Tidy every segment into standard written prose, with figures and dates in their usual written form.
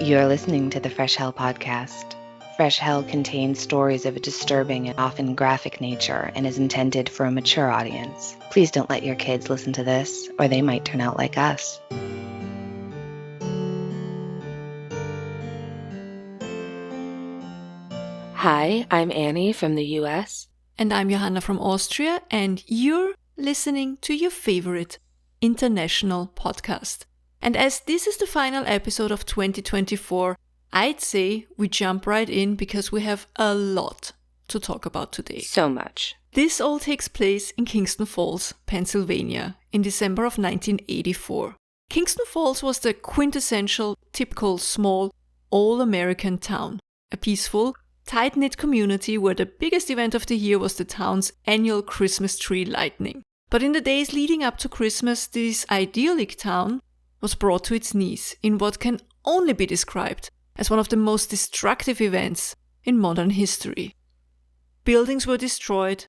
You're listening to the Fresh Hell podcast. Fresh Hell contains stories of a disturbing and often graphic nature and is intended for a mature audience. Please don't let your kids listen to this, or they might turn out like us. Hi, I'm Annie from the US. And I'm Johanna from Austria, and you're listening to your favorite international podcast. And as this is the final episode of 2024, I'd say we jump right in because we have a lot to talk about today. So much. This all takes place in Kingston Falls, Pennsylvania, in December of 1984. Kingston Falls was the quintessential, typical, small, all-American town. A peaceful, tight-knit community where the biggest event of the year was the town's annual Christmas tree lighting. But in the days leading up to Christmas, this idyllic town was brought to its knees in what can only be described as one of the most destructive events in modern history. Buildings were destroyed,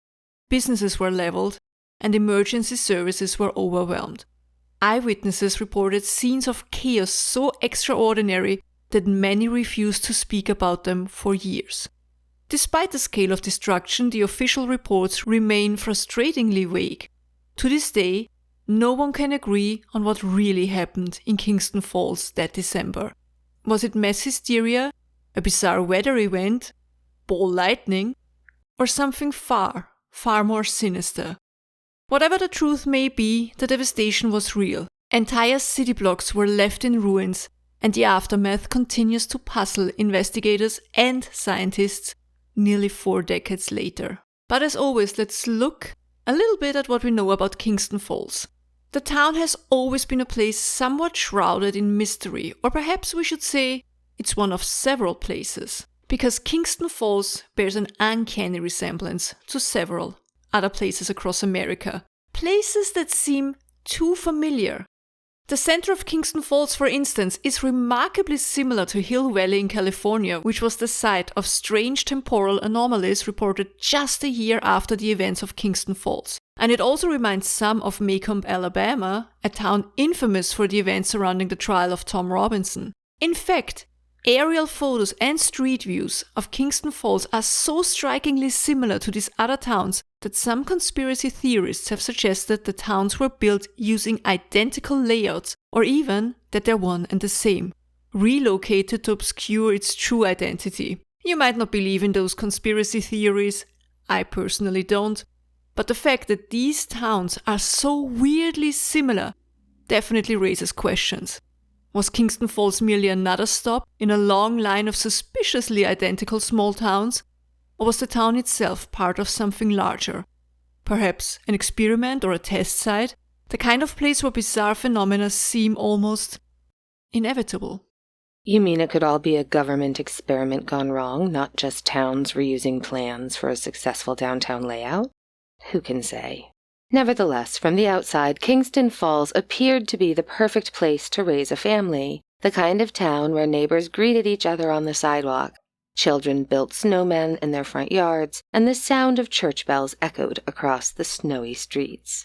businesses were leveled, and emergency services were overwhelmed. Eyewitnesses reported scenes of chaos so extraordinary that many refused to speak about them for years. Despite the scale of destruction, the official reports remain frustratingly vague. To this day, no one can agree on what really happened in Kingston Falls that December. Was it mass hysteria, a bizarre weather event, ball lightning, or something far, far more sinister? Whatever the truth may be, the devastation was real. Entire city blocks were left in ruins, and the aftermath continues to puzzle investigators and scientists nearly 4 decades later. But as always, let's look a little bit at what we know about Kingston Falls. The town has always been a place somewhat shrouded in mystery, or perhaps we should say it's one of several places, because Kingston Falls bears an uncanny resemblance to several other places across America, places that seem too familiar. The center of Kingston Falls, for instance, is remarkably similar to Hill Valley in California, which was the site of strange temporal anomalies reported just a year after the events of Kingston Falls. And it also reminds some of Macomb, Alabama, a town infamous for the events surrounding the trial of Tom Robinson. In fact, aerial photos and street views of Kingston Falls are so strikingly similar to these other towns that some conspiracy theorists have suggested the towns were built using identical layouts, or even that they're one and the same, relocated to obscure its true identity. You might not believe in those conspiracy theories, I personally don't, but the fact that these towns are so weirdly similar definitely raises questions. Was Kingston Falls merely another stop in a long line of suspiciously identical small towns? Or was the town itself part of something larger? Perhaps an experiment or a test site? The kind of place where bizarre phenomena seem almost inevitable. You mean it could all be a government experiment gone wrong, not just towns reusing plans for a successful downtown layout? Who can say? Nevertheless, from the outside, Kingston Falls appeared to be the perfect place to raise a family, the kind of town where neighbors greeted each other on the sidewalk. Children built snowmen in their front yards, and the sound of church bells echoed across the snowy streets.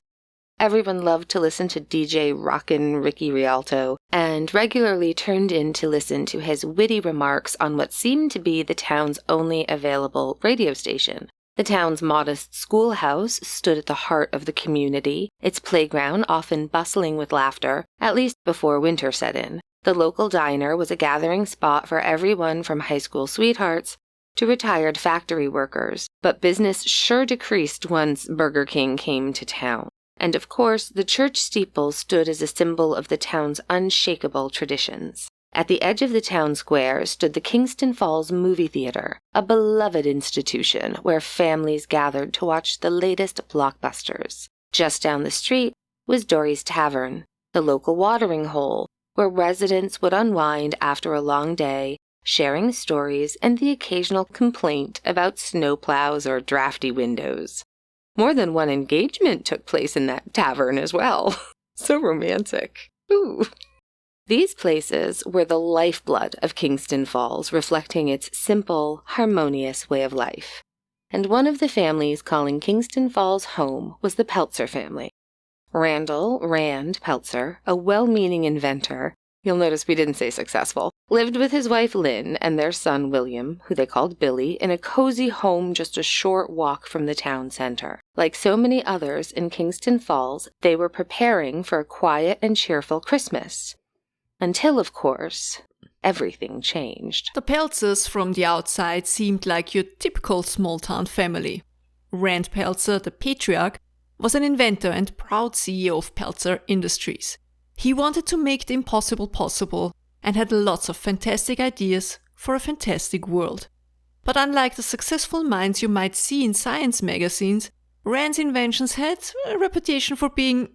Everyone loved to listen to DJ Rockin' Ricky Rialto, and regularly turned in to listen to his witty remarks on what seemed to be the town's only available radio station. The town's modest schoolhouse stood at the heart of the community, its playground often bustling with laughter, at least before winter set in. The local diner was a gathering spot for everyone from high school sweethearts to retired factory workers, but business sure decreased once Burger King came to town. And of course, the church steeple stood as a symbol of the town's unshakable traditions. At the edge of the town square stood the Kingston Falls Movie Theater, a beloved institution where families gathered to watch the latest blockbusters. Just down the street was Dory's Tavern, the local watering hole, where residents would unwind after a long day, sharing stories and the occasional complaint about snowplows or drafty windows. More than one engagement took place in that tavern as well. So romantic. Ooh. These places were the lifeblood of Kingston Falls, reflecting its simple, harmonious way of life. And one of the families calling Kingston Falls home was the Peltzer family. Randall Rand Peltzer, a well-meaning inventor, you'll notice we didn't say successful, lived with his wife Lynn and their son William, who they called Billy, in a cozy home just a short walk from the town center. Like so many others in Kingston Falls, they were preparing for a quiet and cheerful Christmas. Until, of course, everything changed. The Peltzers from the outside seemed like your typical small-town family. Rand Peltzer, the patriarch, was an inventor and proud CEO of Peltzer Industries. He wanted to make the impossible possible and had lots of fantastic ideas for a fantastic world. But unlike the successful minds you might see in science magazines, Rand's inventions had a reputation for being,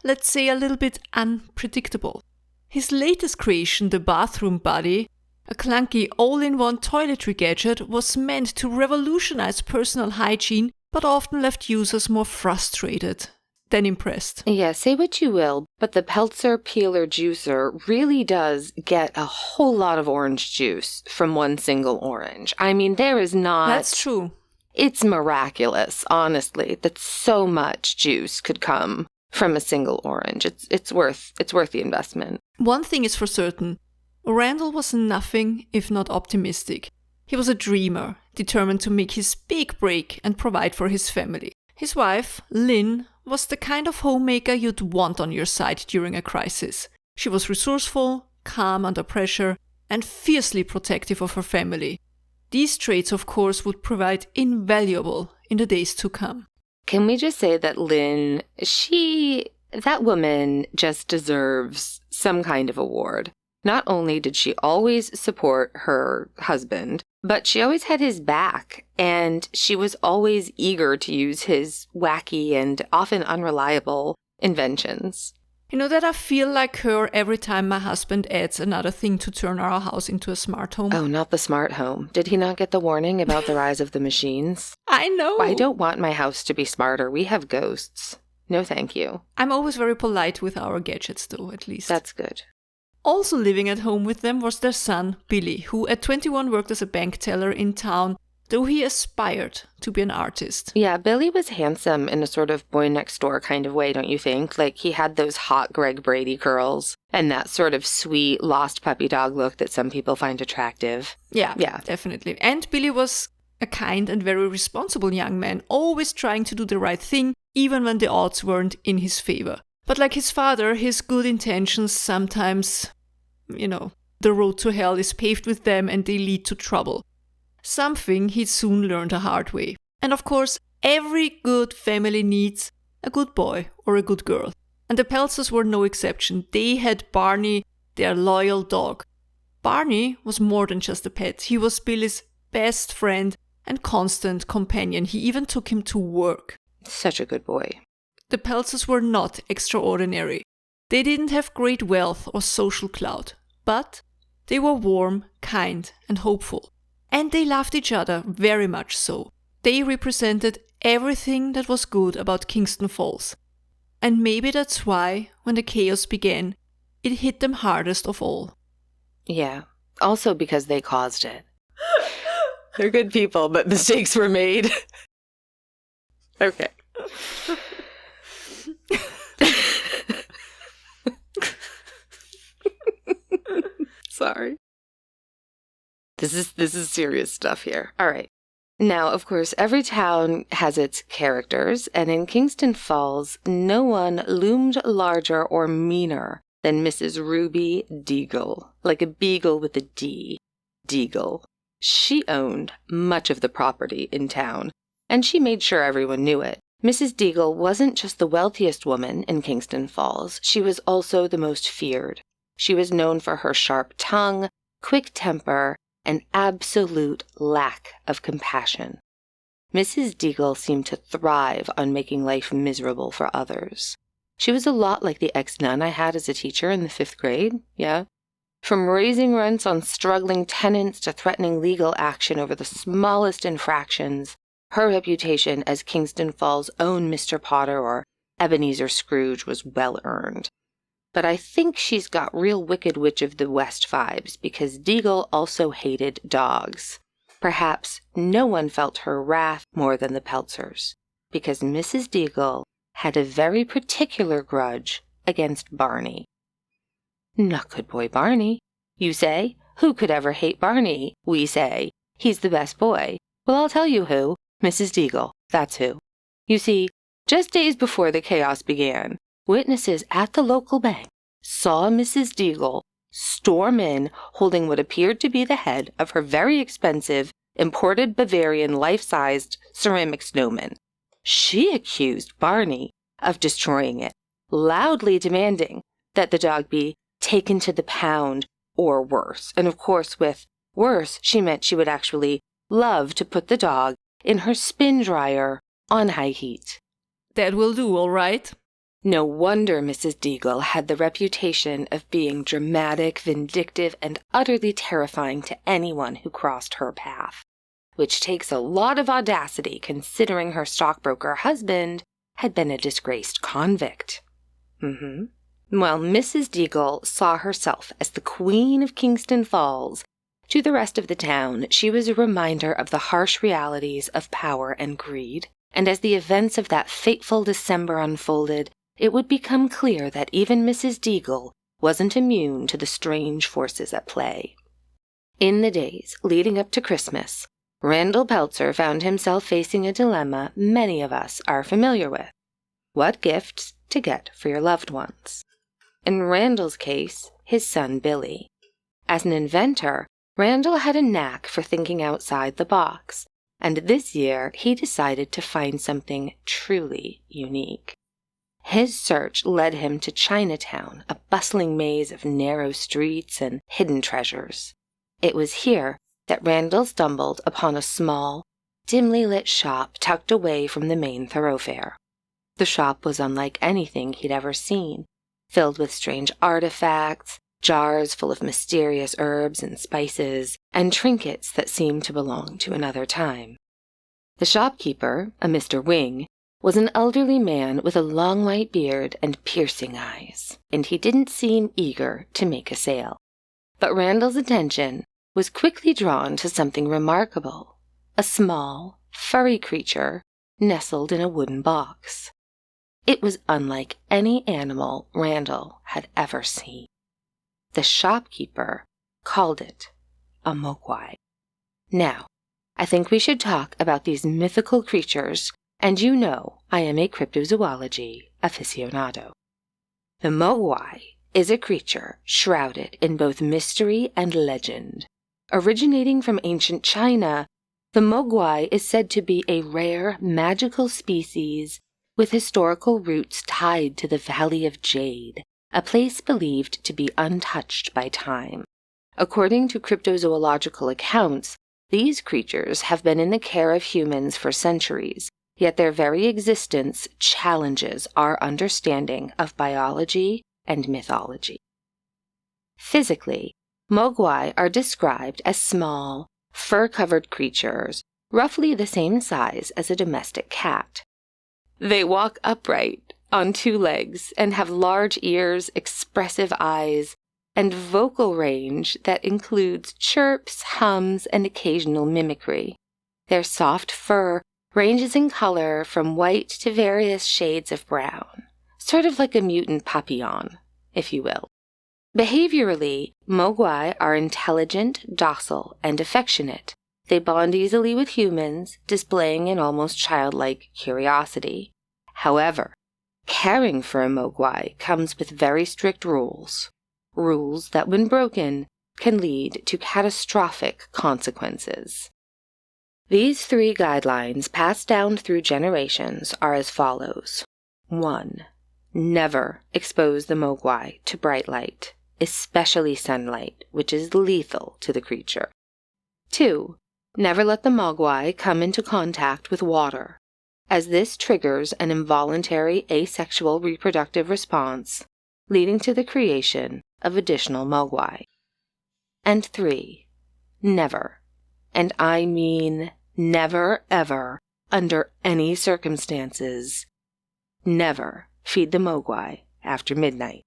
let's say, a little bit unpredictable. His latest creation, the bathroom buddy, a clunky all-in-one toiletry gadget, was meant to revolutionize personal hygiene, but often left users more frustrated than impressed. Yeah, say what you will, but the Peltzer peeler juicer really does get a whole lot of orange juice from one single orange. I mean, there is not... That's true. It's miraculous, honestly, that so much juice could come from a single orange. It's worth the investment. One thing is for certain. Randall was nothing if not optimistic. He was a dreamer, determined to make his big break and provide for his family. His wife, Lynn, was the kind of homemaker you'd want on your side during a crisis. She was resourceful, calm under pressure, and fiercely protective of her family. These traits, of course, would prove invaluable in the days to come. Can we just say that Lynn, that woman just deserves some kind of award. Not only did she always support her husband, but she always had his back, and she was always eager to use his wacky and often unreliable inventions. You know that I feel like her every time my husband adds another thing to turn our house into a smart home. Oh, not the smart home. Did he not get the warning about the rise of the machines? I know. I don't want my house to be smarter. We have ghosts. No, thank you. I'm always very polite with our gadgets, though, at least. That's good. Also living at home with them was their son, Billy, who at 21 worked as a bank teller in town, though he aspired to be an artist. Yeah, Billy was handsome in a sort of boy-next-door kind of way, don't you think? Like, he had those hot Greg Brady curls and that sort of sweet, lost puppy dog look that some people find attractive. Yeah, definitely. And Billy was a kind and very responsible young man, always trying to do the right thing, even when the odds weren't in his favor. But like his father, his good intentions sometimes, the road to hell is paved with them and they lead to trouble. Something he soon learned the hard way. And of course, every good family needs a good boy or a good girl. And the Peltzers were no exception. They had Barney, their loyal dog. Barney was more than just a pet. He was Billy's best friend and constant companion. He even took him to work. Such a good boy. The Peltzers were not extraordinary. They didn't have great wealth or social clout, but they were warm, kind, and hopeful. And they loved each other very much so. They represented everything that was good about Kingston Falls. And maybe that's why, when the chaos began, it hit them hardest of all. Yeah, also because they caused it. They're good people, but mistakes were made. Okay. Sorry. This is serious stuff here. All right. Now, of course, every town has its characters, and in Kingston Falls, no one loomed larger or meaner than Mrs. Ruby Deagle, like a beagle with a D. Deagle. She owned much of the property in town, and she made sure everyone knew it. Mrs. Deagle wasn't just the wealthiest woman in Kingston Falls, she was also the most feared. She was known for her sharp tongue, quick temper, and absolute lack of compassion. Mrs. Deagle seemed to thrive on making life miserable for others. She was a lot like the ex-nun I had as a teacher in the 5th grade, yeah? From raising rents on struggling tenants to threatening legal action over the smallest infractions, her reputation as Kingston Falls' own Mr. Potter or Ebenezer Scrooge was well-earned. But I think she's got real Wicked Witch of the West vibes because Deagle also hated dogs. Perhaps no one felt her wrath more than the Peltzers, because Mrs. Deagle had a very particular grudge against Barney. Not good boy Barney. You say, who could ever hate Barney? We say, he's the best boy. Well, I'll tell you who. Mrs. Deagle, that's who. You see, just days before the chaos began, witnesses at the local bank saw Mrs. Deagle storm in holding what appeared to be the head of her very expensive, imported Bavarian life-sized ceramic snowman. She accused Barney of destroying it, loudly demanding that the dog be taken to the pound or worse. And of course, with worse, she meant she would actually love to put the dog in her spin dryer on high heat. That will do, all right. No wonder Mrs. Deagle had the reputation of being dramatic, vindictive, and utterly terrifying to anyone who crossed her path, which takes a lot of audacity considering her stockbroker husband had been a disgraced convict. Well, Mrs. Deagle saw herself as the queen of Kingston Falls. To the rest of the town, she was a reminder of the harsh realities of power and greed, and as the events of that fateful December unfolded, it would become clear that even Mrs. Deagle wasn't immune to the strange forces at play. In the days leading up to Christmas, Randall Peltzer found himself facing a dilemma many of us are familiar with. What gifts to get for your loved ones? In Randall's case, his son Billy. As an inventor, Randall had a knack for thinking outside the box, and this year he decided to find something truly unique. His search led him to Chinatown, a bustling maze of narrow streets and hidden treasures. It was here that Randall stumbled upon a small, dimly lit shop tucked away from the main thoroughfare. The shop was unlike anything he'd ever seen, filled with strange artifacts, jars full of mysterious herbs and spices, and trinkets that seemed to belong to another time. The shopkeeper, a Mr. Wing, was an elderly man with a long white beard and piercing eyes, and he didn't seem eager to make a sale. But Randall's attention was quickly drawn to something remarkable, a small, furry creature nestled in a wooden box. It was unlike any animal Randall had ever seen. The shopkeeper called it a mogwai. Now, I think we should talk about these mythical creatures, and you know I am a cryptozoology aficionado. The mogwai is a creature shrouded in both mystery and legend. Originating from ancient China, the mogwai is said to be a rare magical species with historical roots tied to the Valley of Jade, a place believed to be untouched by time. According to cryptozoological accounts, these creatures have been in the care of humans for centuries, yet their very existence challenges our understanding of biology and mythology. Physically, mogwai are described as small, fur-covered creatures, roughly the same size as a domestic cat. They walk upright, on two legs, and have large ears, expressive eyes, and vocal range that includes chirps, hums, and occasional mimicry. Their soft fur ranges in color from white to various shades of brown, sort of like a mutant papillon, if you will. Behaviorally, mogwai are intelligent, docile, and affectionate. They bond easily with humans, displaying an almost childlike curiosity. However, caring for a mogwai comes with very strict rules. Rules that, when broken, can lead to catastrophic consequences. These 3 guidelines passed down through generations are as follows. 1. Never expose the mogwai to bright light, especially sunlight, which is lethal to the creature. 2. Never let the mogwai come into contact with water, as this triggers an involuntary asexual reproductive response, leading to the creation of additional mogwai. And 3. Never, and I mean never ever, under any circumstances, never feed the mogwai after midnight.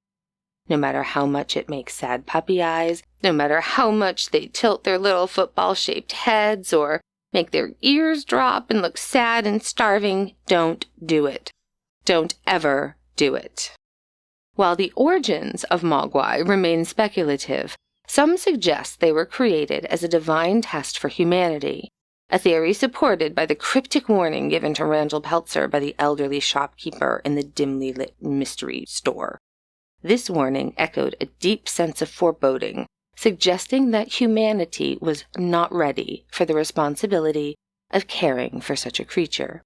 No matter how much it makes sad puppy eyes, no matter how much they tilt their little football-shaped heads or make their ears drop and look sad and starving, don't do it. Don't ever do it. While the origins of mogwai remain speculative, Some suggest they were created as a divine test for humanity, a theory supported by the cryptic warning given to Randall Peltzer by the elderly shopkeeper in the dimly lit mystery store. This warning echoed a deep sense of foreboding, suggesting that humanity was not ready for the responsibility of caring for such a creature.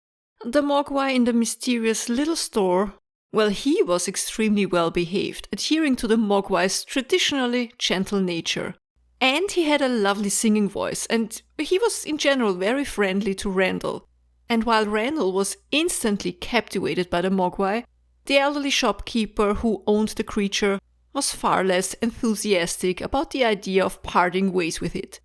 The Mogwai in the mysterious little store, well, he was extremely well behaved, adhering to the Mogwai's traditionally gentle nature. And he had a lovely singing voice, and he was in general very friendly to Randall. And while Randall was instantly captivated by the Mogwai, the elderly shopkeeper who owned the creature was far less enthusiastic about the idea of parting ways with it.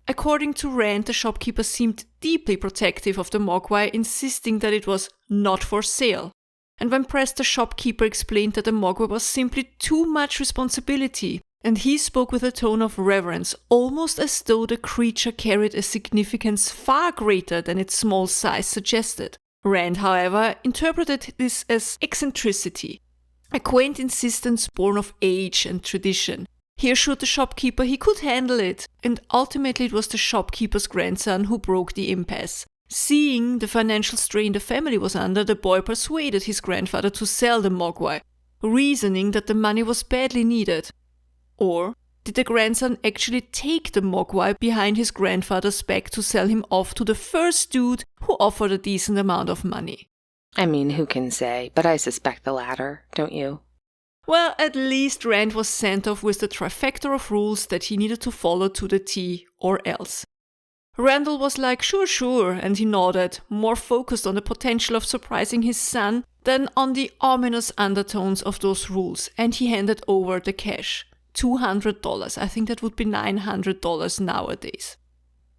According to Rand, the shopkeeper seemed deeply protective of the Mogwai, insisting that it was not for sale. And when pressed, the shopkeeper explained that the Mogwai was simply too much responsibility, and he spoke with a tone of reverence, almost as though the creature carried a significance far greater than its small size suggested. Rand, however, interpreted this as eccentricity, a quaint insistence born of age and tradition. He assured the shopkeeper he could handle it, and ultimately it was the shopkeeper's grandson who broke the impasse. Seeing the financial strain the family was under, the boy persuaded his grandfather to sell the Mogwai, reasoning that the money was badly needed. Or did the grandson actually take the Mogwai behind his grandfather's back to sell him off to the first dude who offered a decent amount of money? I mean, who can say, but I suspect the latter, don't you? Well, at least Rand was sent off with the trifecta of rules that he needed to follow to the T, or else. Randall was like, sure, and he nodded, more focused on the potential of surprising his son than on the ominous undertones of those rules, and he handed over the cash. $200. I think that would be $900 nowadays.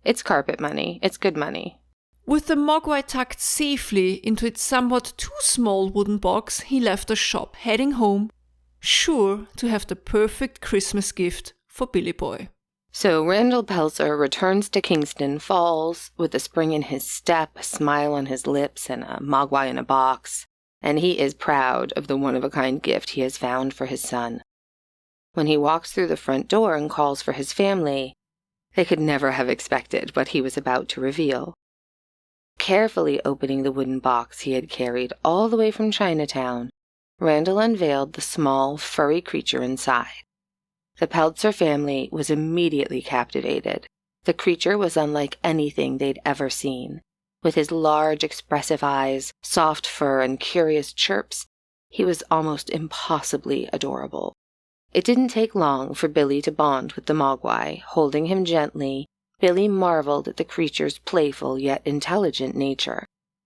It's carpet money. It's good money. With the Mogwai tucked safely into its somewhat too small wooden box, he left the shop, heading home, sure to have the perfect Christmas gift for Billy Boy. So Randall Peltzer returns to Kingston Falls with a spring in his step, a smile on his lips, and a Mogwai in a box, and he is proud of the one-of-a-kind gift he has found for his son. When he walks through the front door and calls for his family, they could never have expected what he was about to reveal. Carefully opening the wooden box he had carried all the way from Chinatown, Randall unveiled the small, furry creature inside. The Peltzer family was immediately captivated. The creature was unlike anything they'd ever seen. With his large, expressive eyes, soft fur, and curious chirps, he was almost impossibly adorable. It didn't take long for Billy to bond with the Mogwai. Holding him gently, Billy marveled at the creature's playful yet intelligent nature.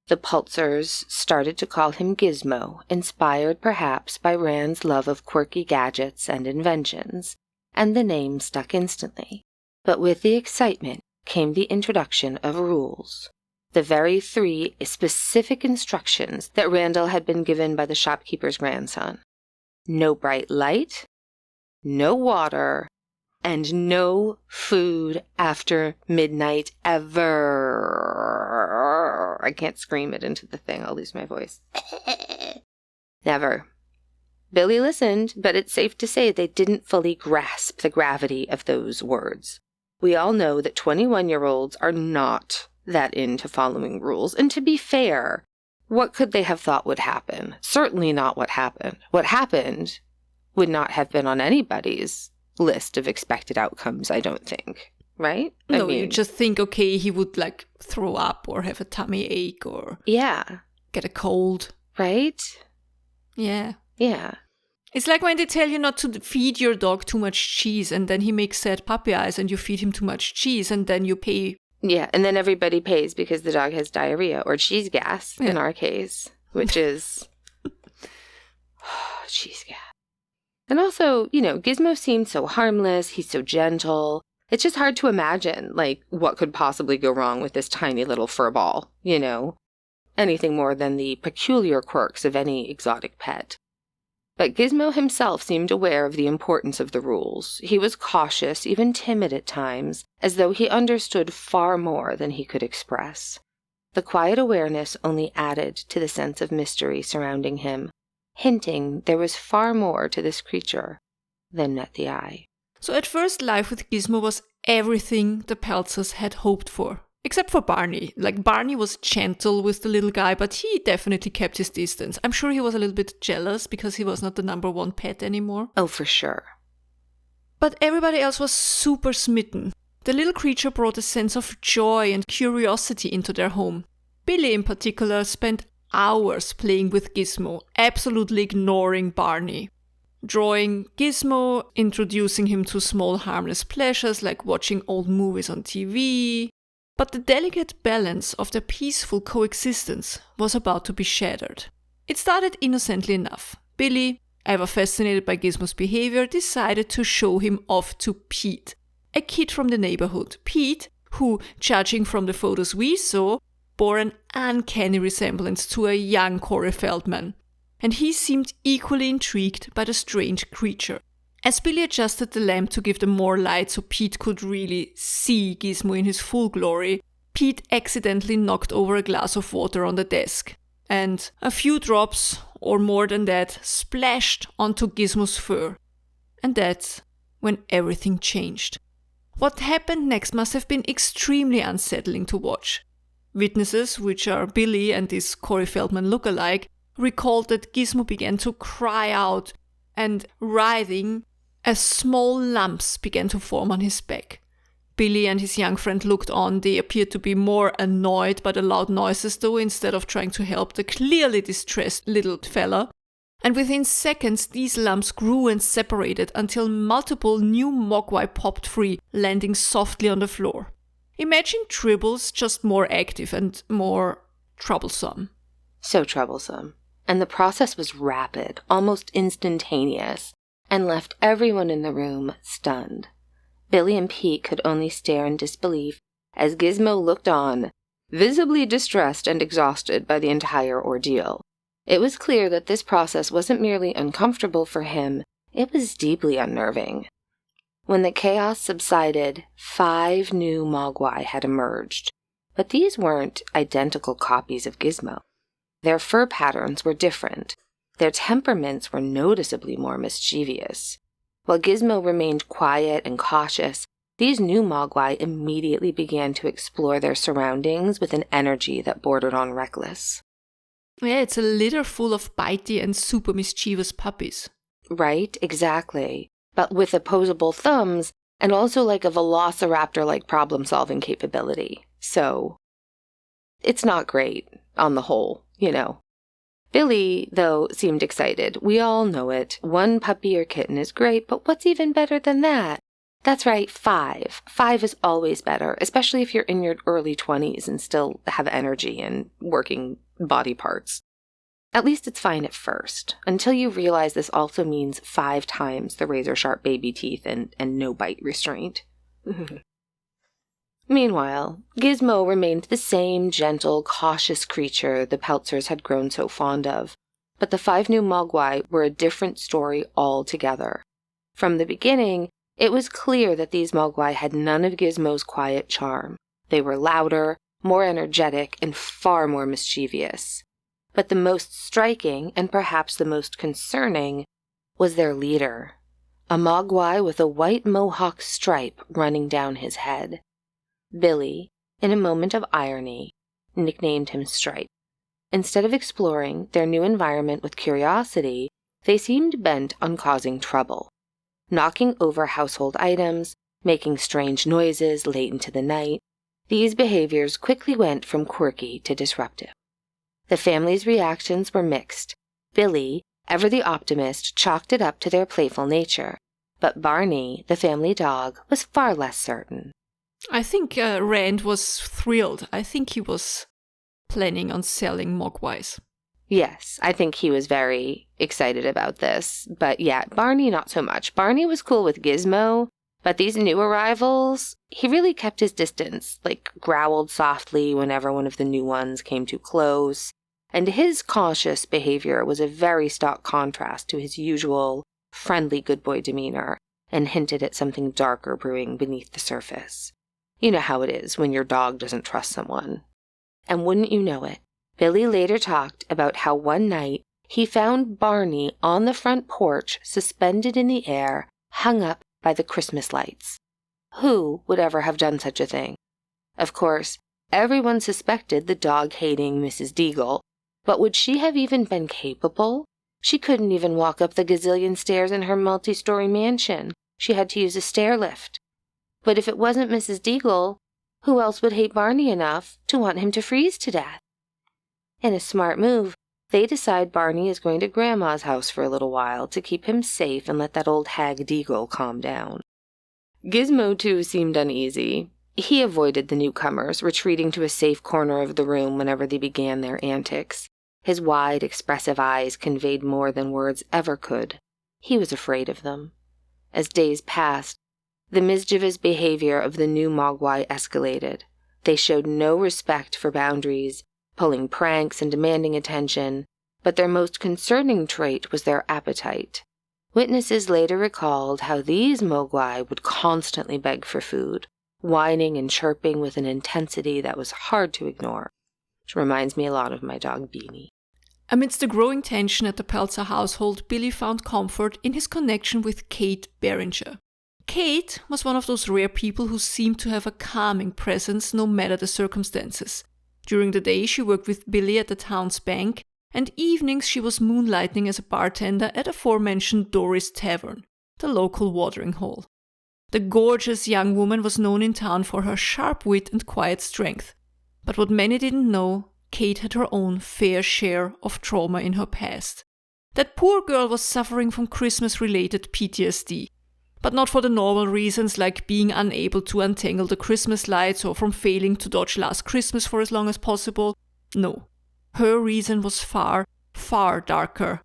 The Peltzers started to call him Gizmo, inspired perhaps by Rand's love of quirky gadgets and inventions, and the name stuck instantly. But with the excitement came the introduction of rules. The very 3 specific instructions that Randall had been given by the shopkeeper's grandson. No bright light, no water, and no food after midnight ever. I can't scream it into the thing. I'll lose my voice. Never. Billy listened, but it's safe to say they didn't fully grasp the gravity of those words. We all know that 21-year-olds are not that into following rules, and to be fair, what could they have thought would happen? Certainly not what happened. What happened would not have been on anybody's list of expected outcomes, I don't think. Right? No, you just think, okay, he would like throw up or have a tummy ache or get a cold. Right? Yeah. Yeah. It's like when they tell you not to feed your dog too much cheese and then he makes sad puppy eyes and you feed him too much cheese and then you pay. Yeah, and then everybody pays because the dog has diarrhea or cheese gas in our case, which is cheese gas. And also, Gizmo seemed so harmless. He's so gentle. It's just hard to imagine, what could possibly go wrong with this tiny little fur ball, Anything more than the peculiar quirks of any exotic pet. But Gizmo himself seemed aware of the importance of the rules. He was cautious, even timid at times, as though he understood far more than he could express. The quiet awareness only added to the sense of mystery surrounding him, hinting there was far more to this creature than met the eye. So at first, life with Gizmo was everything the Peltzers had hoped for. Except for Barney. Like, Barney was gentle with the little guy, but he definitely kept his distance. I'm sure he was a little bit jealous because he was not the number one pet anymore. Oh, for sure. But everybody else was super smitten. The little creature brought a sense of joy and curiosity into their home. Billy in particular spent hours playing with Gizmo, absolutely ignoring Barney. Drawing Gizmo, introducing him to small harmless pleasures like watching old movies on TV. But the delicate balance of their peaceful coexistence was about to be shattered. It started innocently enough. Billy, ever fascinated by Gizmo's behavior, decided to show him off to Pete, a kid from the neighborhood. Pete, who, judging from the photos we saw, bore an uncanny resemblance to a young Corey Feldman, and he seemed equally intrigued by the strange creature. As Billy adjusted the lamp to give them more light so Pete could really see Gizmo in his full glory, Pete accidentally knocked over a glass of water on the desk, and a few drops, or more than that, splashed onto Gizmo's fur. And that's when everything changed. What happened next must have been extremely unsettling to watch. Witnesses, which are Billy and this Corey Feldman look-alike, recalled that Gizmo began to cry out, and writhing, as small lumps began to form on his back. Billy and his young friend looked on. They appeared to be more annoyed by the loud noises though, instead of trying to help the clearly distressed little fella. And within seconds, these lumps grew and separated until multiple new mogwai popped free, landing softly on the floor. Imagine tribbles, just more active and more troublesome. So troublesome. And the process was rapid, almost instantaneous, and left everyone in the room stunned. Billy and Pete could only stare in disbelief as Gizmo looked on, visibly distressed and exhausted by the entire ordeal. It was clear that this process wasn't merely uncomfortable for him, it was deeply unnerving. When the chaos subsided, 5 new mogwai had emerged, but these weren't identical copies of Gizmo. Their fur patterns were different. Their temperaments were noticeably more mischievous. While Gizmo remained quiet and cautious, these new mogwai immediately began to explore their surroundings with an energy that bordered on reckless. Yeah, it's a litter full of bitey and super mischievous puppies. Right, exactly. But with opposable thumbs and also like a velociraptor-like problem-solving capability. So, it's not great, on the whole, you know. Billy, though, seemed excited. We all know it. 1 puppy or kitten is great, but what's even better than that? That's right, 5. 5 is always better, especially if you're in your early 20s and still have energy and working body parts. At least it's fine at first, until you realize this also means 5 times the razor-sharp baby teeth and no bite restraint. Meanwhile, Gizmo remained the same gentle, cautious creature the Peltzers had grown so fond of, but the 5 new mogwai were a different story altogether. From the beginning, it was clear that these mogwai had none of Gizmo's quiet charm. They were louder, more energetic, and far more mischievous. But the most striking, and perhaps the most concerning, was their leader, a mogwai with a white mohawk stripe running down his head. Billy, in a moment of irony, nicknamed him Stripe. Instead of exploring their new environment with curiosity, they seemed bent on causing trouble, knocking over household items, making strange noises late into the night. These behaviors quickly went from quirky to disruptive. The family's reactions were mixed. Billy, ever the optimist, chalked it up to their playful nature, but Barney, the family dog, was far less certain. I think Rand was thrilled. I think he was planning on selling mogwais. Yes, I think he was very excited about this. But yeah, Barney not so much. Barney was cool with Gizmo, but these new arrivals, he really kept his distance, like growled softly whenever one of the new ones came too close. And his cautious behavior was a very stark contrast to his usual friendly good boy demeanor, and hinted at something darker brewing beneath the surface. You know how it is when your dog doesn't trust someone. And wouldn't you know it, Billy later talked about how one night he found Barney on the front porch, suspended in the air, hung up by the Christmas lights. Who would ever have done such a thing? Of course, everyone suspected the dog-hating Mrs. Deagle, but would she have even been capable? She couldn't even walk up the gazillion stairs in her multi-story mansion. She had to use a stair lift. But if it wasn't Mrs. Deagle, who else would hate Barney enough to want him to freeze to death? In a smart move, they decide Barney is going to Grandma's house for a little while to keep him safe and let that old hag Deagle calm down. Gizmo, too, seemed uneasy. He avoided the newcomers, retreating to a safe corner of the room whenever they began their antics. His wide, expressive eyes conveyed more than words ever could. He was afraid of them. As days passed, the mischievous behavior of the new Mogwai escalated. They showed no respect for boundaries, pulling pranks and demanding attention, but their most concerning trait was their appetite. Witnesses later recalled how these Mogwai would constantly beg for food, whining and chirping with an intensity that was hard to ignore, which reminds me a lot of my dog Beanie. Amidst the growing tension at the Pelzer household, Billy found comfort in his connection with Kate Beringer. Kate was one of those rare people who seemed to have a calming presence no matter the circumstances. During the day, she worked with Billy at the town's bank, and evenings she was moonlighting as a bartender at aforementioned Doris Tavern, the local watering hole. The gorgeous young woman was known in town for her sharp wit and quiet strength. But what many didn't know, Kate had her own fair share of trauma in her past. That poor girl was suffering from Christmas-related PTSD. But not for the normal reasons like being unable to untangle the Christmas lights or from failing to dodge Last Christmas for as long as possible. No. Her reason was far, far darker.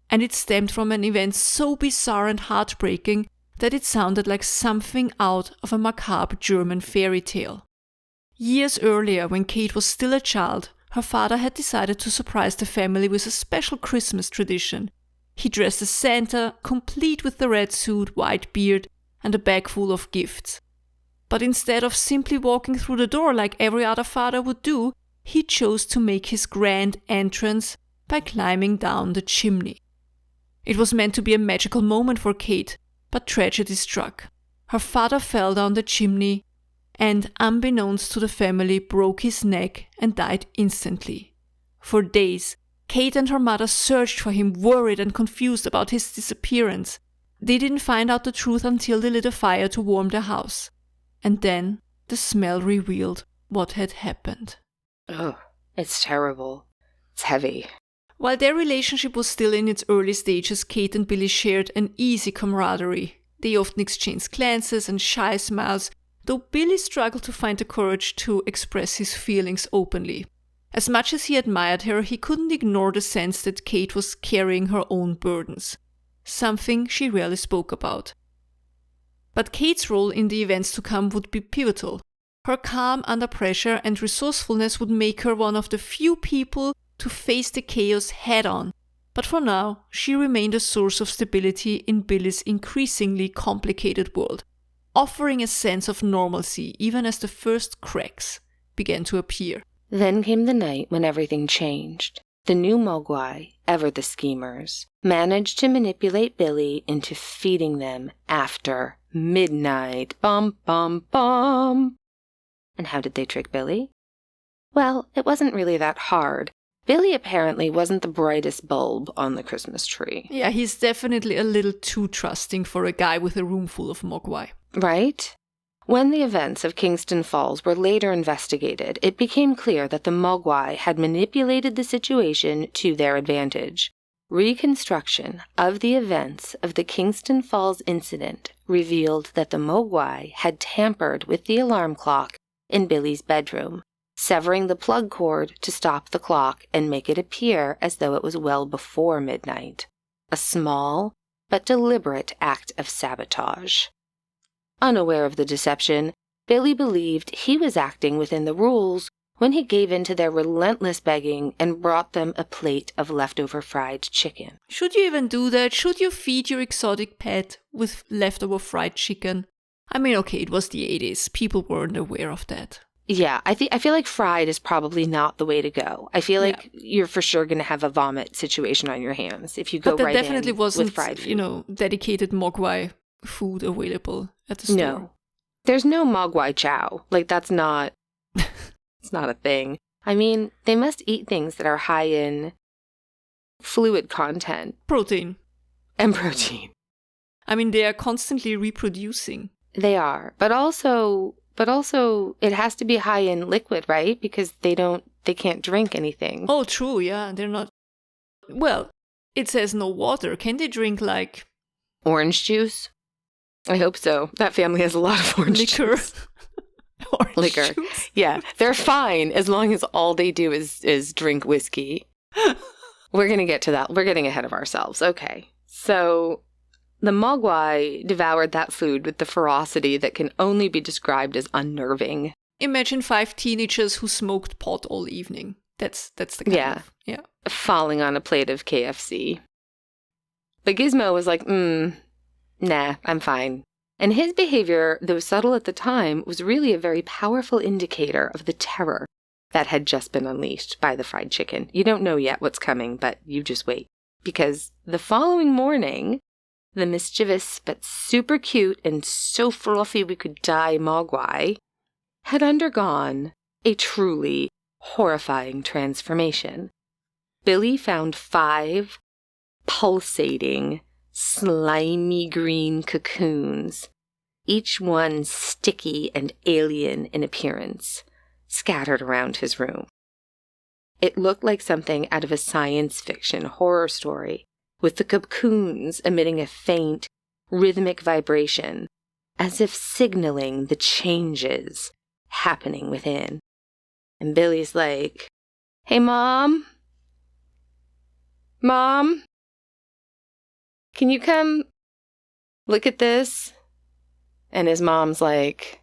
And it stemmed from an event so bizarre and heartbreaking that it sounded like something out of a macabre German fairy tale. Years earlier, when Kate was still a child, her father had decided to surprise the family with a special Christmas tradition. He dressed as Santa, complete with the red suit, white beard, and a bag full of gifts. But instead of simply walking through the door like every other father would do, he chose to make his grand entrance by climbing down the chimney. It was meant to be a magical moment for Kate, but tragedy struck. Her father fell down the chimney and, unbeknownst to the family, broke his neck and died instantly. For days, Kate and her mother searched for him, worried and confused about his disappearance. They didn't find out the truth until they lit a fire to warm their house. And then the smell revealed what had happened. Oh, it's terrible. It's heavy. While their relationship was still in its early stages, Kate and Billy shared an easy camaraderie. They often exchanged glances and shy smiles, though Billy struggled to find the courage to express his feelings openly. As much as he admired her, he couldn't ignore the sense that Kate was carrying her own burdens, something she rarely spoke about. But Kate's role in the events to come would be pivotal. Her calm under pressure and resourcefulness would make her one of the few people to face the chaos head-on. But for now, she remained a source of stability in Billy's increasingly complicated world, offering a sense of normalcy even as the first cracks began to appear. Then came the night when everything changed. The new Mogwai, ever the schemers, managed to manipulate Billy into feeding them after midnight. Bum, bum, bum. And how did they trick Billy? Well, it wasn't really that hard. Billy apparently wasn't the brightest bulb on the Christmas tree. Yeah, he's definitely a little too trusting for a guy with a room full of Mogwai. Right? When the events of Kingston Falls were later investigated, it became clear that the Mogwai had manipulated the situation to their advantage. Reconstruction of the events of the Kingston Falls incident revealed that the Mogwai had tampered with the alarm clock in Billy's bedroom, severing the plug cord to stop the clock and make it appear as though it was well before midnight. A small but deliberate act of sabotage. Unaware of the deception, Billy believed he was acting within the rules when he gave in to their relentless begging and brought them a plate of leftover fried chicken. Should you even do that? Should you feed your exotic pet with leftover fried chicken? I mean, okay, it was the 80s. People weren't aware of that. Yeah, I feel like fried is probably not the way to go. I feel like you're for sure going to have a vomit situation on your hands if you go right in with fried food. But that definitely wasn't, dedicated Mogwai food available at the store. No. There's no mogwai chow. Like, that's not... it's not a thing. I mean, they must eat things that are high in fluid content. Protein. And protein. I mean, they are constantly reproducing. They are. But also it has to be high in liquid, right? Because they can't drink anything. Oh, true, yeah. They're not... Well, it says no water. Can they drink, like... Orange juice? I hope so. That family has a lot of orange juice. Liquor. Juice. Yeah, they're fine as long as all they do is drink whiskey. We're going to get to that. We're getting ahead of ourselves. Okay. So the mogwai devoured that food with the ferocity that can only be described as unnerving. Imagine 5 teenagers who smoked pot all evening. That's the kind of... Yeah. Falling on a plate of KFC. But Gizmo was like, nah, I'm fine. And his behavior, though subtle at the time, was really a very powerful indicator of the terror that had just been unleashed by the fried chicken. You don't know yet what's coming, but you just wait. Because the following morning, the mischievous but super cute and so fluffy we could die mogwai had undergone a truly horrifying transformation. Billy found 5 pulsating, slimy green cocoons, each one sticky and alien in appearance, scattered around his room. It looked like something out of a science fiction horror story, with the cocoons emitting a faint, rhythmic vibration, as if signaling the changes happening within. And Billy's like, "Hey, Mom? Mom? Can you come look at this?" And his mom's like,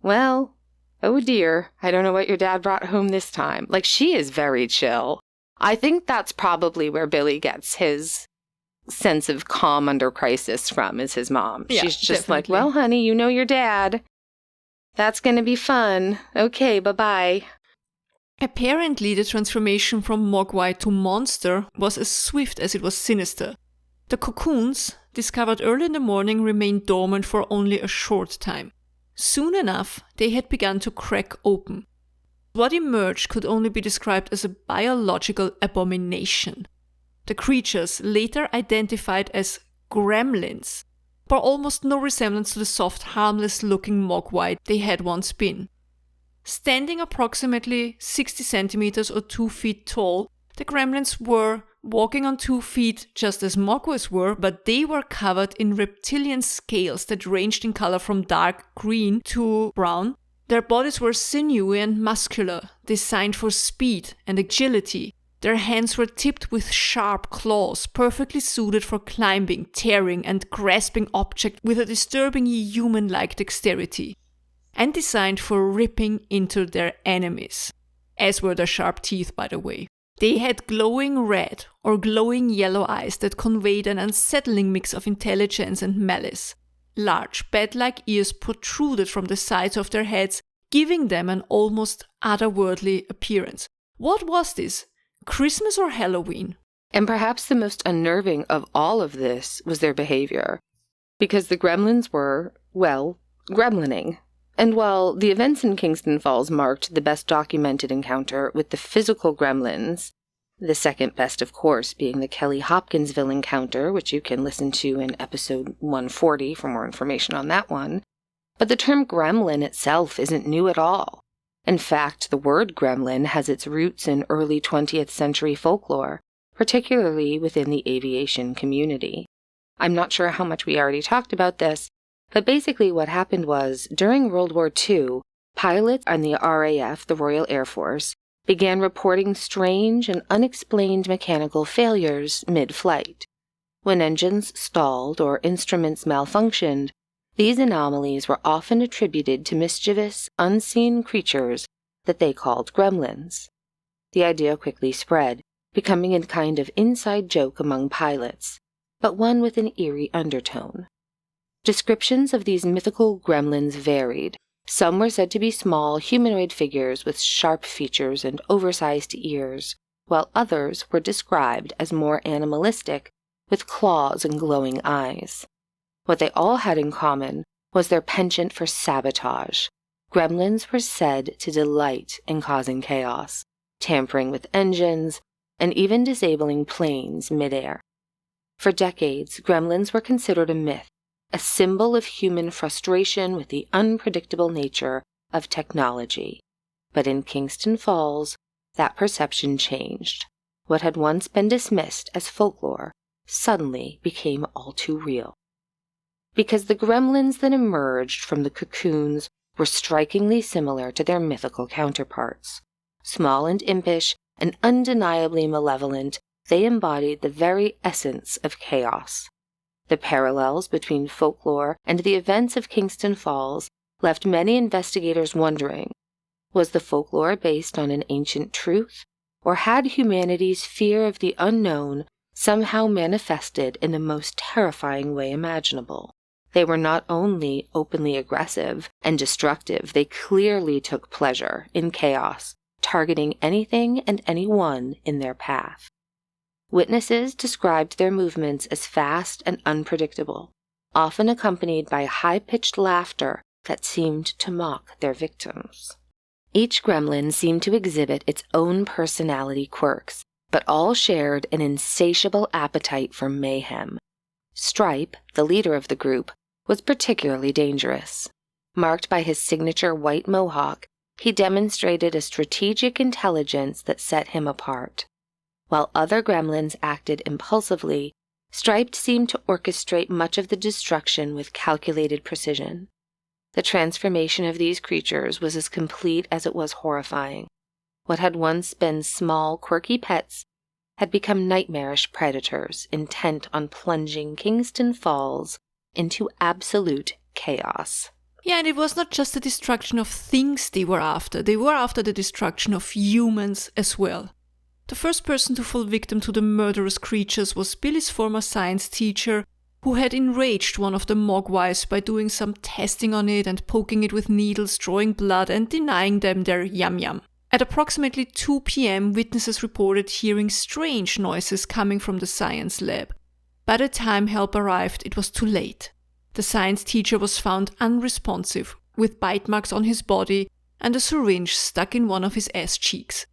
"Well, oh dear, I don't know what your dad brought home this time." Like, she is very chill. I think that's probably where Billy gets his sense of calm under crisis from, is his mom. Yeah, she's just definitely. like, "Well, honey, you know your dad. That's going to be fun. Okay, bye-bye." Apparently, the transformation from mogwai to monster was as swift as it was sinister. The cocoons, discovered early in the morning, remained dormant for only a short time. Soon enough, they had begun to crack open. What emerged could only be described as a biological abomination. The creatures, later identified as gremlins, bore almost no resemblance to the soft, harmless-looking mogwai they had once been. Standing approximately 60 centimeters or 2 feet tall, the gremlins were walking on 2 feet just as mogwais were, but they were covered in reptilian scales that ranged in color from dark green to brown. Their bodies were sinewy and muscular, designed for speed and agility. Their hands were tipped with sharp claws, perfectly suited for climbing, tearing, and grasping objects with a disturbingly human-like dexterity, and designed for ripping into their enemies, as were their sharp teeth, by the way. They had glowing red or glowing yellow eyes that conveyed an unsettling mix of intelligence and malice. Large, bat-like ears protruded from the sides of their heads, giving them an almost otherworldly appearance. What was this? Christmas or Halloween? And perhaps the most unnerving of all of this was their behavior, because the gremlins were, well, gremlining. And while the events in Kingston Falls marked the best documented encounter with the physical gremlins, the second best, of course, being the Kelly Hopkinsville encounter, which you can listen to in episode 140 for more information on that one, but the term gremlin itself isn't new at all. In fact, the word gremlin has its roots in early 20th century folklore, particularly within the aviation community. I'm not sure how much we already talked about this, but basically what happened was, during World War II, pilots on the RAF, the Royal Air Force, began reporting strange and unexplained mechanical failures mid-flight. When engines stalled or instruments malfunctioned, these anomalies were often attributed to mischievous, unseen creatures that they called gremlins. The idea quickly spread, becoming a kind of inside joke among pilots, but one with an eerie undertone. Descriptions of these mythical gremlins varied. Some were said to be small, humanoid figures with sharp features and oversized ears, while others were described as more animalistic, with claws and glowing eyes. What they all had in common was their penchant for sabotage. Gremlins were said to delight in causing chaos, tampering with engines, and even disabling planes midair. For decades, gremlins were considered a myth, a symbol of human frustration with the unpredictable nature of technology. But in Kingston Falls, that perception changed. What had once been dismissed as folklore suddenly became all too real. Because the gremlins that emerged from the cocoons were strikingly similar to their mythical counterparts. Small and impish and undeniably malevolent, they embodied the very essence of chaos. The parallels between folklore and the events of Kingston Falls left many investigators wondering, was the folklore based on an ancient truth, or had humanity's fear of the unknown somehow manifested in the most terrifying way imaginable? They were not only openly aggressive and destructive, they clearly took pleasure in chaos, targeting anything and anyone in their path. Witnesses described their movements as fast and unpredictable, often accompanied by high-pitched laughter that seemed to mock their victims. Each gremlin seemed to exhibit its own personality quirks, but all shared an insatiable appetite for mayhem. Stripe, the leader of the group, was particularly dangerous. Marked by his signature white mohawk, he demonstrated a strategic intelligence that set him apart. While other gremlins acted impulsively, Stripe seemed to orchestrate much of the destruction with calculated precision. The transformation of these creatures was as complete as it was horrifying. What had once been small, quirky pets had become nightmarish predators intent on plunging Kingston Falls into absolute chaos. Yeah, and it was not just the destruction of things they were after the destruction of humans as well. The first person to fall victim to the murderous creatures was Billy's former science teacher, who had enraged one of the mogwais by doing some testing on it and poking it with needles, drawing blood, and denying them their yum-yum. At approximately 2 p.m., witnesses reported hearing strange noises coming from the science lab. By the time help arrived, it was too late. The science teacher was found unresponsive, with bite marks on his body and a syringe stuck in one of his ass cheeks.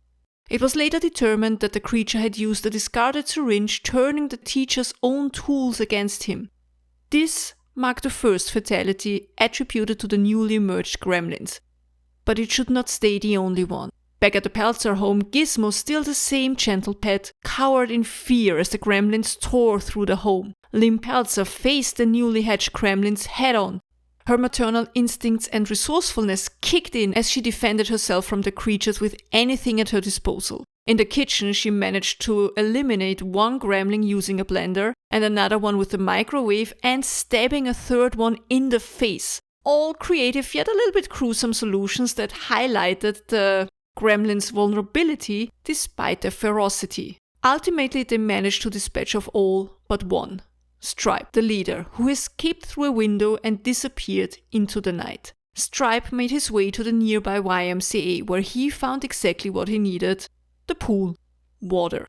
It was later determined that the creature had used a discarded syringe, turning the teacher's own tools against him. This marked the first fatality attributed to the newly emerged gremlins. But it should not stay the only one. Back at the Peltzer home, Gizmo, still the same gentle pet, cowered in fear as the gremlins tore through the home. Lim Peltzer faced the newly hatched gremlins head-on. Her maternal instincts and resourcefulness kicked in as she defended herself from the creatures with anything at her disposal. In the kitchen, she managed to eliminate one gremlin using a blender and another one with a microwave and stabbing a third one in the face. All creative yet a little bit gruesome solutions that highlighted the gremlins' vulnerability despite their ferocity. Ultimately, they managed to dispatch of all but one, Stripe, the leader, who escaped through a window and disappeared into the night. Stripe made his way to the nearby YMCA, where he found exactly what he needed: the pool, water.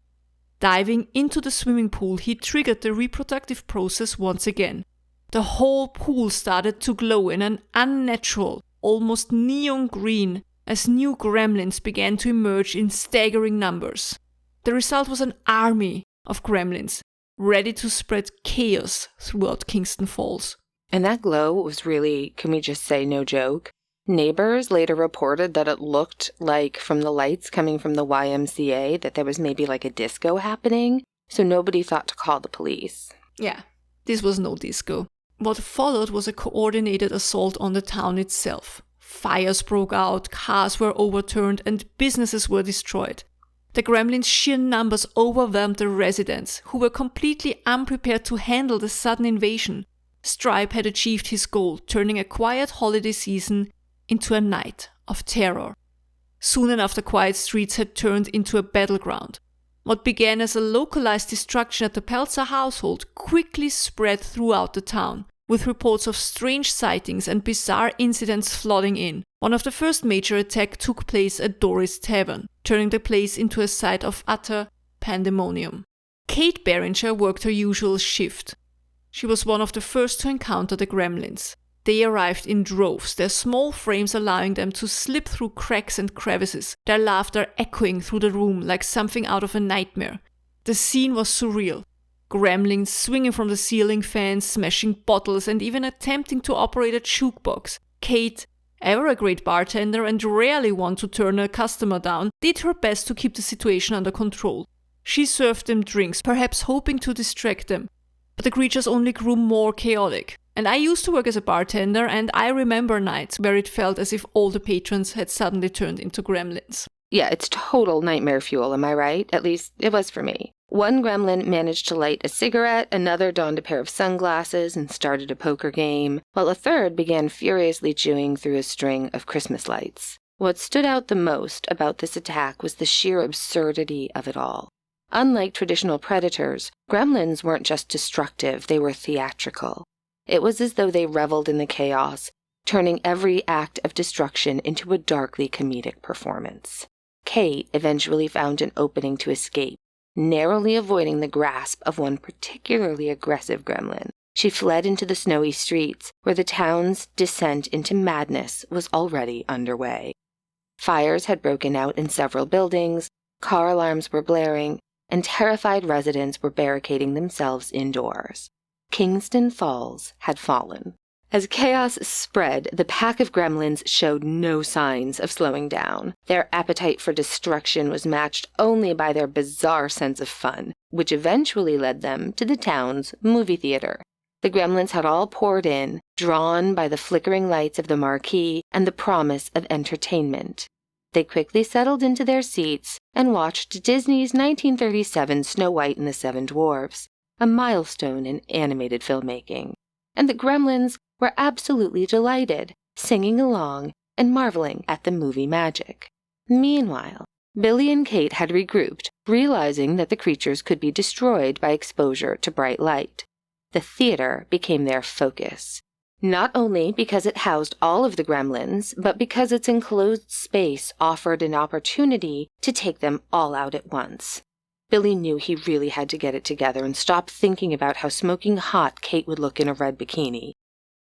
Diving into the swimming pool, he triggered the reproductive process once again. The whole pool started to glow in an unnatural, almost neon green, as new gremlins began to emerge in staggering numbers. The result was an army of gremlins, ready to spread chaos throughout Kingston Falls. And that glow was really, can we just say, no joke? Neighbors later reported that it looked like, from the lights coming from the YMCA, that there was maybe like a disco happening, so nobody thought to call the police. Yeah, this was no disco. What followed was a coordinated assault on the town itself. Fires broke out, cars were overturned, and businesses were destroyed. The gremlins' sheer numbers overwhelmed the residents, who were completely unprepared to handle the sudden invasion. Stripe had achieved his goal, turning a quiet holiday season into a night of terror. Soon enough, the quiet streets had turned into a battleground. What began as a localized destruction at the Peltzer household quickly spread throughout the town, with reports of strange sightings and bizarre incidents flooding in. One of the first major attacks took place at Doris Tavern, turning the place into a site of utter pandemonium. Kate Barringer worked her usual shift. She was one of the first to encounter the gremlins. They arrived in droves, their small frames allowing them to slip through cracks and crevices, their laughter echoing through the room like something out of a nightmare. The scene was surreal. Gremlins swinging from the ceiling fans, smashing bottles, and even attempting to operate a jukebox. Kate, ever a great bartender and rarely one to turn a customer down, did her best to keep the situation under control. She served them drinks, perhaps hoping to distract them. But the creatures only grew more chaotic. And I used to work as a bartender, and I remember nights where it felt as if all the patrons had suddenly turned into gremlins. Yeah, it's total nightmare fuel, am I right? At least it was for me. One gremlin managed to light a cigarette, another donned a pair of sunglasses and started a poker game, while a third began furiously chewing through a string of Christmas lights. What stood out the most about this attack was the sheer absurdity of it all. Unlike traditional predators, gremlins weren't just destructive, they were theatrical. It was as though they reveled in the chaos, turning every act of destruction into a darkly comedic performance. Kate eventually found an opening to escape, narrowly avoiding the grasp of one particularly aggressive gremlin. She fled into the snowy streets, where the town's descent into madness was already underway. Fires had broken out in several buildings, car alarms were blaring, and terrified residents were barricading themselves indoors. Kingston Falls had fallen. As chaos spread, the pack of gremlins showed no signs of slowing down. Their appetite for destruction was matched only by their bizarre sense of fun, which eventually led them to the town's movie theater. The gremlins had all poured in, drawn by the flickering lights of the marquee and the promise of entertainment. They quickly settled into their seats and watched Disney's 1937 Snow White and the Seven Dwarfs, a milestone in animated filmmaking. And the gremlins were absolutely delighted, singing along and marveling at the movie magic. Meanwhile, Billy and Kate had regrouped, realizing that the creatures could be destroyed by exposure to bright light. The theater became their focus, not only because it housed all of the gremlins, but because its enclosed space offered an opportunity to take them all out at once. Billy knew he really had to get it together and stop thinking about how smoking hot Kate would look in a red bikini.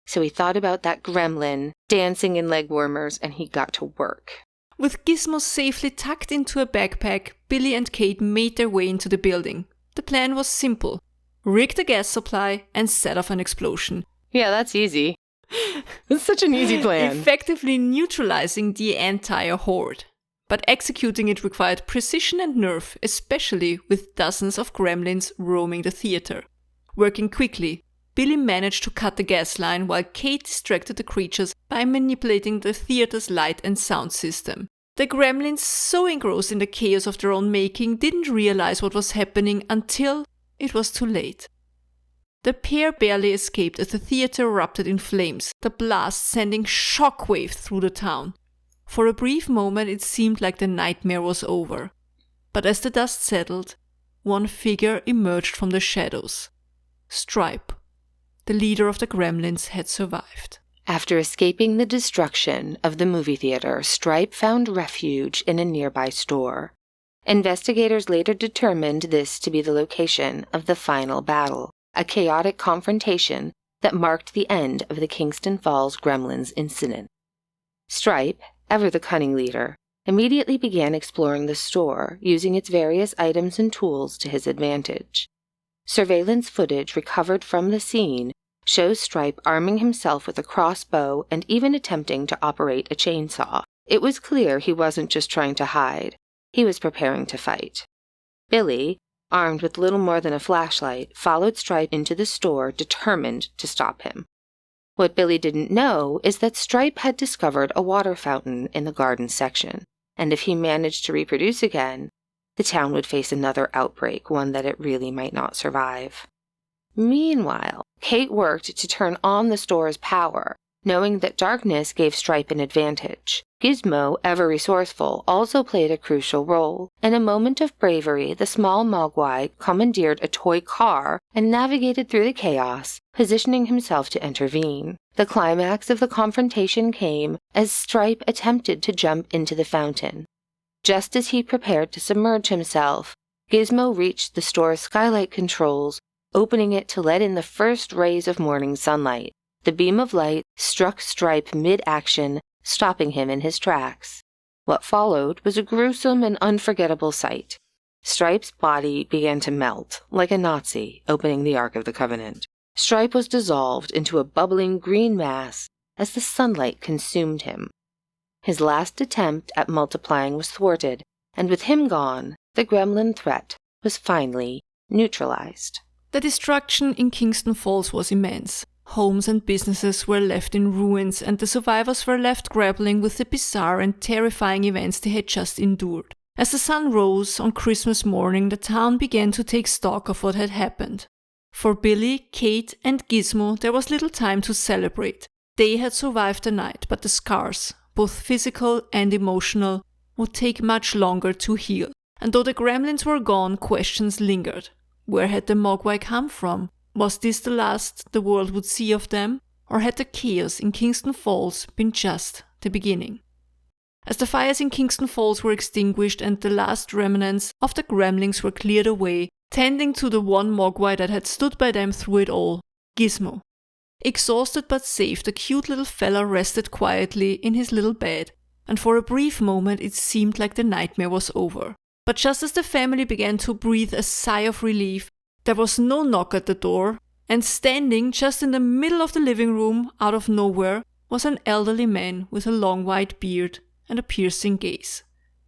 So he thought about that gremlin dancing in leg warmers, and he got to work. With Gizmo safely tucked into a backpack, Billy and Kate made their way into the building. The plan was simple: rig the gas supply and set off an explosion. Yeah, that's easy. It's such an easy plan. Effectively neutralizing the entire horde. But executing it required precision and nerve, especially with dozens of gremlins roaming the theater. Working quickly, Billy managed to cut the gas line while Kate distracted the creatures by manipulating the theater's light and sound system. The gremlins, so engrossed in the chaos of their own making, didn't realize what was happening until it was too late. The pair barely escaped as the theater erupted in flames, the blast sending shockwaves through the town. For a brief moment it seemed like the nightmare was over. But as the dust settled, one figure emerged from the shadows. Stripe, the leader of the gremlins, had survived. After escaping the destruction of the movie theater, Stripe found refuge in a nearby store. Investigators later determined this to be the location of the final battle, a chaotic confrontation that marked the end of the Kingston Falls Gremlins incident. Stripe, ever the cunning leader, immediately began exploring the store, using its various items and tools to his advantage. Surveillance footage recovered from the scene shows Stripe arming himself with a crossbow and even attempting to operate a chainsaw. It was clear he wasn't just trying to hide, he was preparing to fight. Billy, armed with little more than a flashlight, followed Stripe into the store, determined to stop him. What Billy didn't know is that Stripe had discovered a water fountain in the garden section, and if he managed to reproduce again, the town would face another outbreak, one that it really might not survive. Meanwhile, Kate worked to turn on the store's power, knowing that darkness gave Stripe an advantage. Gizmo, ever resourceful, also played a crucial role. In a moment of bravery, the small Mogwai commandeered a toy car and navigated through the chaos, positioning himself to intervene. The climax of the confrontation came as Stripe attempted to jump into the fountain. Just as he prepared to submerge himself, Gizmo reached the store's skylight controls, opening it to let in the first rays of morning sunlight. The beam of light struck Stripe mid-action, stopping him in his tracks. What followed was a gruesome and unforgettable sight. Stripe's body began to melt, like a Nazi opening the Ark of the Covenant. Stripe was dissolved into a bubbling green mass as the sunlight consumed him. His last attempt at multiplying was thwarted, and with him gone, the gremlin threat was finally neutralized. The destruction in Kingston Falls was immense. Homes and businesses were left in ruins, and the survivors were left grappling with the bizarre and terrifying events they had just endured. As the sun rose on Christmas morning, the town began to take stock of what had happened. For Billy, Kate, and Gizmo, there was little time to celebrate. They had survived the night, but the scars, both physical and emotional, would take much longer to heal. And though the gremlins were gone, questions lingered. Where had the Mogwai come from? Was this the last the world would see of them? Or had the chaos in Kingston Falls been just the beginning? As the fires in Kingston Falls were extinguished and the last remnants of the gremlins were cleared away, tending to the one Mogwai that had stood by them through it all, Gizmo. Exhausted but safe, the cute little fella rested quietly in his little bed, and for a brief moment it seemed like the nightmare was over. But just as the family began to breathe a sigh of relief, there was no knock at the door, and standing just in the middle of the living room, out of nowhere, was an elderly man with a long white beard and a piercing gaze.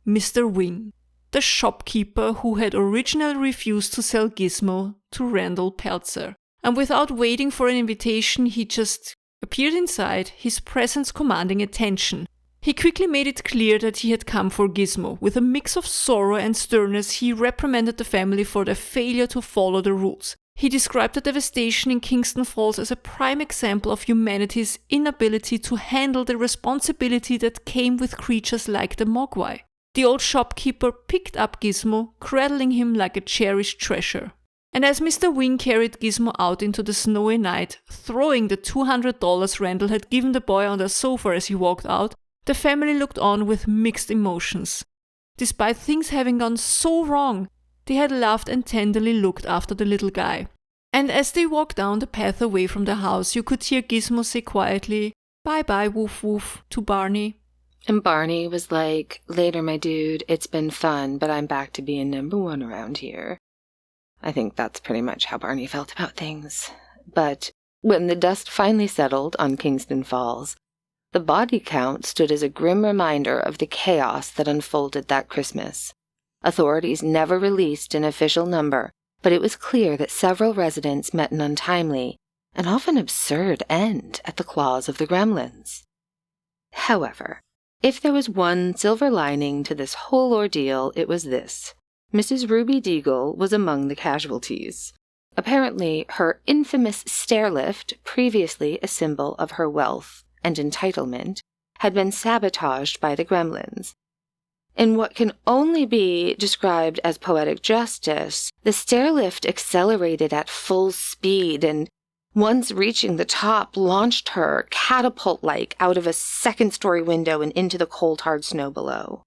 Mr. Wing, the shopkeeper who had originally refused to sell Gizmo to Randall Peltzer. And without waiting for an invitation, he just appeared inside, his presence commanding attention. He quickly made it clear that he had come for Gizmo. With a mix of sorrow and sternness, he reprimanded the family for their failure to follow the rules. He described the devastation in Kingston Falls as a prime example of humanity's inability to handle the responsibility that came with creatures like the Mogwai. The old shopkeeper picked up Gizmo, cradling him like a cherished treasure. And as Mr. Wing carried Gizmo out into the snowy night, throwing the $200 Randall had given the boy on the sofa as he walked out, the family looked on with mixed emotions. Despite things having gone so wrong, they had laughed and tenderly looked after the little guy. And as they walked down the path away from the house, you could hear Gizmo say quietly, "Bye-bye, woof woof," to Barney. And Barney was like, "Later, my dude, it's been fun, but I'm back to being number one around here." I think that's pretty much how Barney felt about things. But when the dust finally settled on Kingston Falls, the body count stood as a grim reminder of the chaos that unfolded that Christmas. Authorities never released an official number, but it was clear that several residents met an untimely and often absurd end at the claws of the gremlins. However, if there was one silver lining to this whole ordeal, it was this. Mrs. Ruby Deagle was among the casualties. Apparently, her infamous stair lift, previously a symbol of her wealth and entitlement, had been sabotaged by the gremlins. In what can only be described as poetic justice, the stair lift accelerated at full speed and, once reaching the top, launched her catapult-like out of a second-story window and into the cold, hard snow below.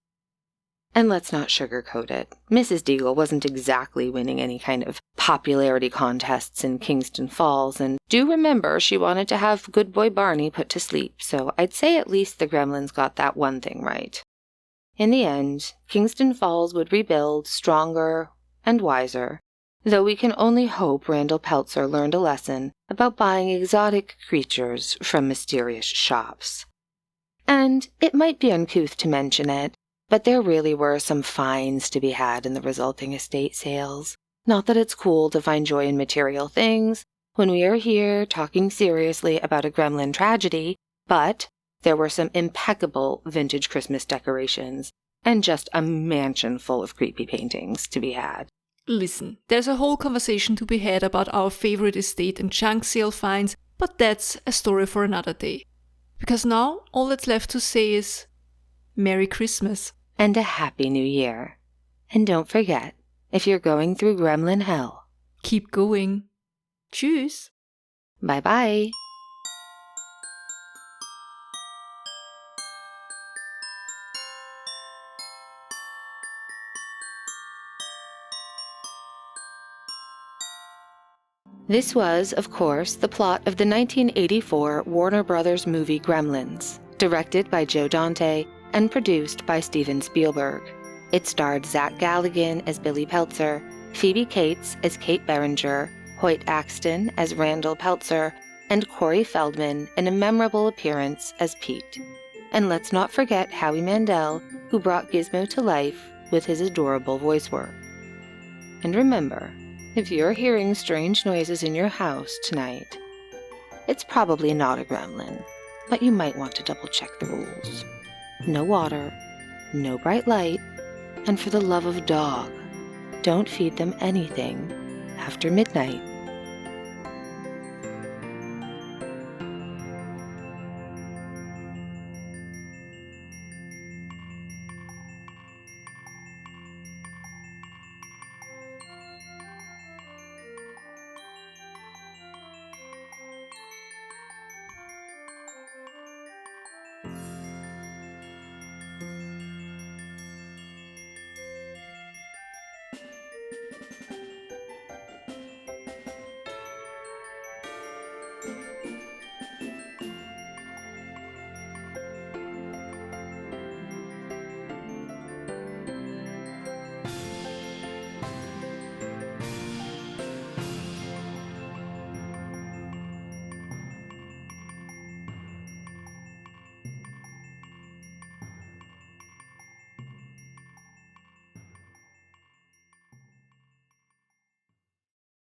And let's not sugarcoat it. Mrs. Deagle wasn't exactly winning any kind of popularity contests in Kingston Falls, and do remember she wanted to have good boy Barney put to sleep, so I'd say at least the gremlins got that one thing right. In the end, Kingston Falls would rebuild stronger and wiser, though we can only hope Randall Peltzer learned a lesson about buying exotic creatures from mysterious shops. And it might be uncouth to mention it, but there really were some fines to be had in the resulting estate sales. Not that it's cool to find joy in material things when we are here talking seriously about a gremlin tragedy, but there were some impeccable vintage Christmas decorations and just a mansion full of creepy paintings to be had. Listen, there's a whole conversation to be had about our favorite estate and junk sale finds, but that's a story for another day. Because now all that's left to say is Merry Christmas. And a Happy New Year. And don't forget, if you're going through gremlin hell, keep going. Tschüss. Bye-bye. This was, of course, the plot of the 1984 Warner Brothers movie Gremlins, directed by Joe Dante and produced by Steven Spielberg. It starred Zach Galligan as Billy Peltzer, Phoebe Cates as Kate Berenger, Hoyt Axton as Randall Peltzer, and Corey Feldman in a memorable appearance as Pete. And let's not forget Howie Mandel, who brought Gizmo to life with his adorable voice work. And remember, if you're hearing strange noises in your house tonight, it's probably not a gremlin, but you might want to double-check the rules. No water, no bright light, and for the love of dog, don't feed them anything after midnight.